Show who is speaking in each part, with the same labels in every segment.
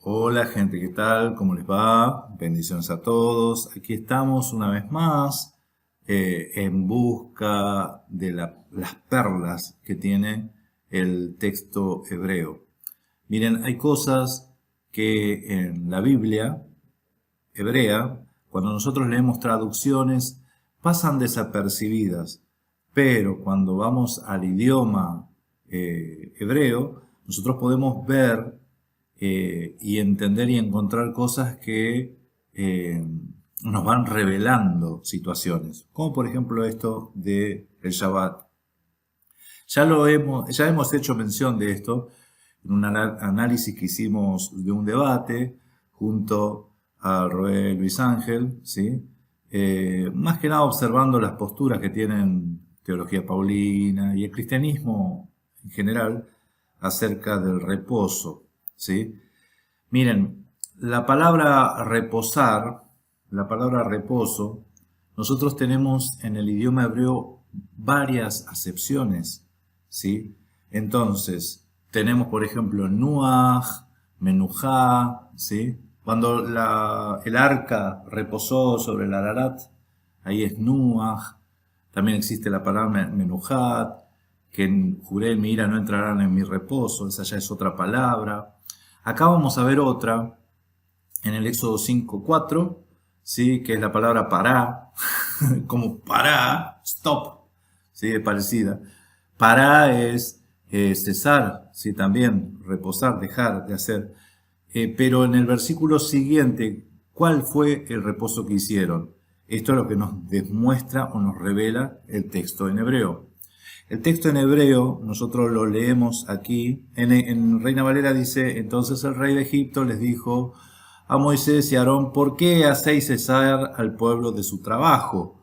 Speaker 1: Hola gente, ¿qué tal? ¿Cómo les va? Bendiciones a todos. Aquí estamos una vez más en busca de las perlas que tiene el texto hebreo. Miren, hay cosas que en la Biblia hebrea, cuando nosotros leemos traducciones, pasan desapercibidas, pero cuando vamos al idioma hebreo, nosotros podemos ver y entender y encontrar cosas que nos van revelando situaciones, como por ejemplo esto de el Shabbat. Ya hemos hecho mención de esto en un análisis que hicimos de un debate junto a Roé Luis Ángel, ¿sí? Más que nada observando las posturas que tienen teología paulina y el cristianismo en general acerca del reposo, ¿sí? Miren, la palabra reposar, la palabra reposo, nosotros tenemos en el idioma hebreo varias acepciones, ¿sí? Entonces, tenemos por ejemplo nuach, menujá, ¿sí? Cuando el arca reposó sobre el Ararat, ahí es nuach. También existe la palabra menujat, que en juré en mi ira no entrarán en mi reposo, esa ya es otra palabra. Acá vamos a ver otra, en el Éxodo 5:4, ¿sí? Que es la palabra pará, como pará, stop, ¿sí? Es parecida. Pará es cesar, ¿sí? También reposar, dejar de hacer. Pero en el versículo siguiente, ¿cuál fue el reposo que hicieron? Esto es lo que nos demuestra o nos revela el texto en hebreo. El texto en hebreo, nosotros lo leemos aquí, en Reina Valera dice: entonces el rey de Egipto les dijo a Moisés y a Aarón: ¿por qué hacéis cesar al pueblo de su trabajo?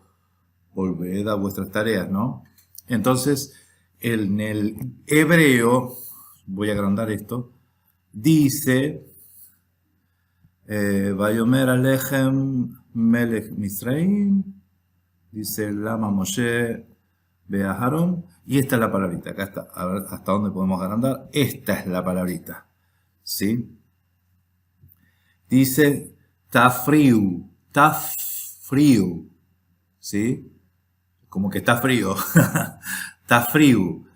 Speaker 1: Volved a vuestras tareas, ¿no? Entonces, en el hebreo, voy a agrandar esto, dice: Vayomer Alechem Melech Misraim, dice Lama Moshe Beaharon, y esta es la palabrita, acá está, a ver hasta dónde podemos agrandar, esta es la palabrita, ¿sí? Dice tafriu, tafriu, ¿sí? Como que está frío, tafriu,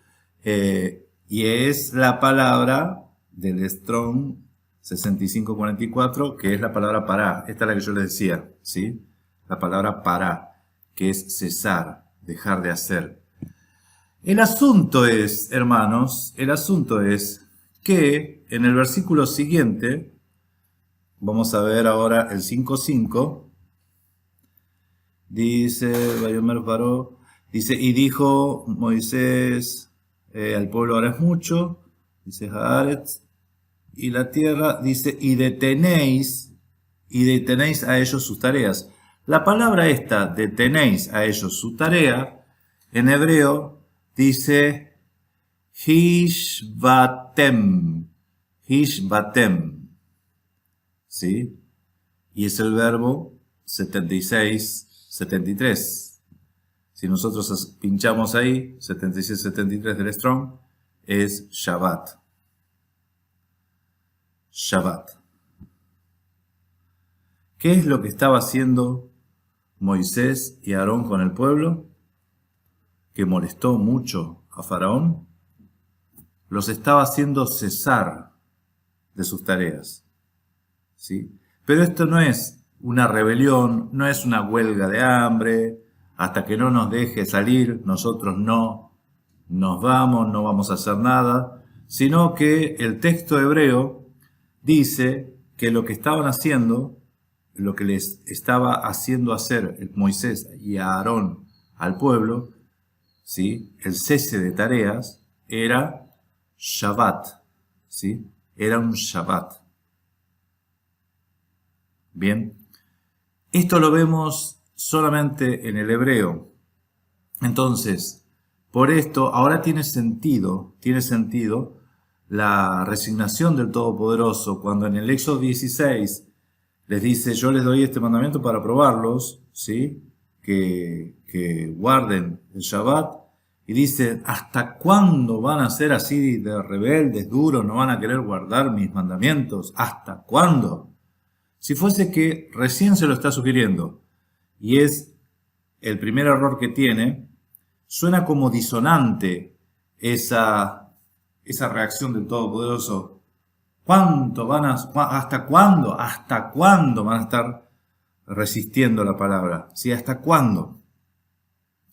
Speaker 1: y es la palabra del Strong 6544, que es la palabra pará, esta es la que yo les decía, ¿sí? La palabra pará, que es cesar, dejar de hacer. El asunto es, hermanos, el asunto es que en el versículo siguiente, vamos a ver ahora el 5:5, dice, Vayomer paró, dice: y dijo Moisés al pueblo, ahora es mucho, dice Haaretz, y la tierra, dice, y detenéis a ellos sus tareas. La palabra esta, detenéis a ellos su tarea, en hebreo dice hishvatem, hishvatem, ¿sí? Y es el verbo 76-73. Si nosotros pinchamos ahí, 76-73 del Strong, es Shabbat. Shabbat. ¿Qué es lo que estaba haciendo Moisés y Aarón con el pueblo? Que molestó mucho a Faraón. Los estaba haciendo cesar de sus tareas, ¿sí? Pero esto no es una rebelión, no es una huelga de hambre. Hasta que no nos deje salir, nosotros no nos vamos, no vamos a hacer nada, sino que el texto hebreo dice que lo que estaban haciendo, lo que les estaba haciendo hacer Moisés y Aarón al pueblo, ¿sí? El cese de tareas era Shabbat, ¿sí? Era un Shabbat. Bien, esto lo vemos solamente en el hebreo. Entonces, por esto ahora tiene sentido la resignación del Todopoderoso cuando en el Éxodo 16 les dice: yo les doy este mandamiento para probarlos, ¿sí? Que guarden el Shabbat. y dicen, ¿hasta cuándo van a ser así de rebeldes, duros, no van a querer guardar mis mandamientos? ¿Hasta cuándo? Si fuese que recién se lo está sugiriendo y es el primer error que tiene, suena como disonante esa reacción del Todopoderoso. ¿Hasta cuándo? ¿Hasta cuándo van a estar resistiendo la palabra? ¿Sí? ¿Hasta cuándo?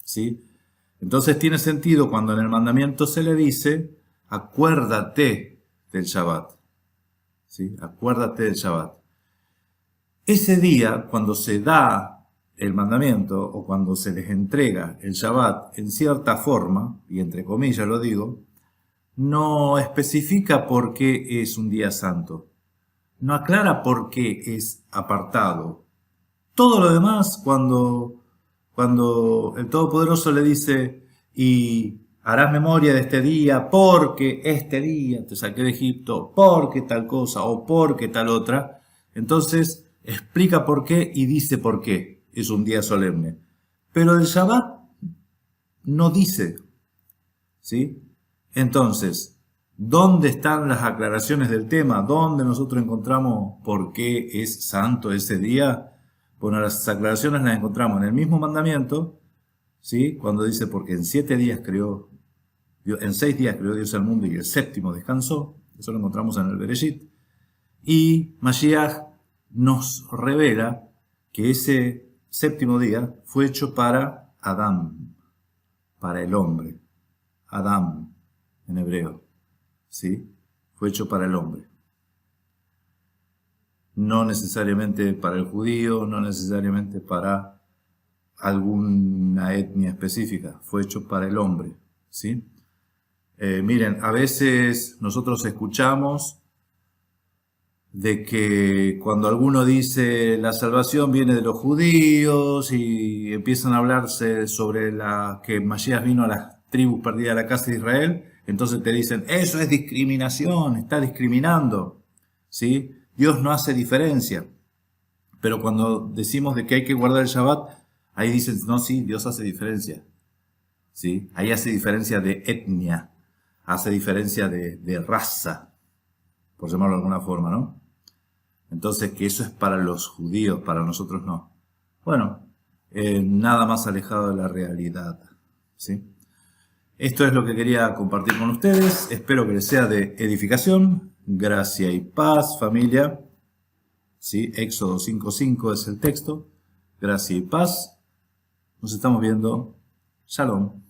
Speaker 1: ¿Sí? Entonces tiene sentido cuando en el mandamiento se le dice, acuérdate del Shabbat. ¿Sí? Acuérdate del Shabbat. Ese día, cuando se da el mandamiento o cuando se les entrega el Shabbat en cierta forma, y entre comillas lo digo, no especifica por qué es un día santo. No aclara por qué es apartado. Todo lo demás, cuando el Todopoderoso le dice, y harás memoria de este día, porque este día te saqué de Egipto, porque tal cosa o porque tal otra, entonces explica por qué y dice por qué es un día solemne. Pero el Shabbat no dice, ¿sí? Entonces, ¿dónde están las aclaraciones del tema? ¿Dónde nosotros encontramos por qué es santo ese día? Bueno, las aclaraciones las encontramos en el mismo mandamiento, ¿sí? Cuando dice, porque en 6 días creó Dios el mundo y el séptimo descansó. Eso lo encontramos en el Bereshit. Y Mashiach nos revela que ese séptimo día fue hecho para Adán, para el hombre. Adam, en hebreo, ¿sí? Fue hecho para el hombre. No necesariamente para el judío, no necesariamente para alguna etnia específica. Fue hecho para el hombre, ¿sí? Miren, a veces nosotros escuchamos de que cuando alguno dice la salvación viene de los judíos y empiezan a hablarse sobre que Mashiach vino a las tribus perdidas de la casa de Israel, entonces te dicen, eso es discriminación, está discriminando, ¿sí? Dios no hace diferencia. Pero cuando decimos de que hay que guardar el Shabbat, ahí dicen, no, sí, Dios hace diferencia, ¿sí? Ahí hace diferencia de etnia, hace diferencia de raza, por llamarlo de alguna forma, ¿no? Entonces, que eso es para los judíos, para nosotros no. Bueno, nada más alejado de la realidad, ¿sí? Esto es lo que quería compartir con ustedes. Espero que les sea de edificación, gracia y paz, familia. ¿Sí? Éxodo 5:5 es el texto. Gracia y paz. Nos estamos viendo. Shalom.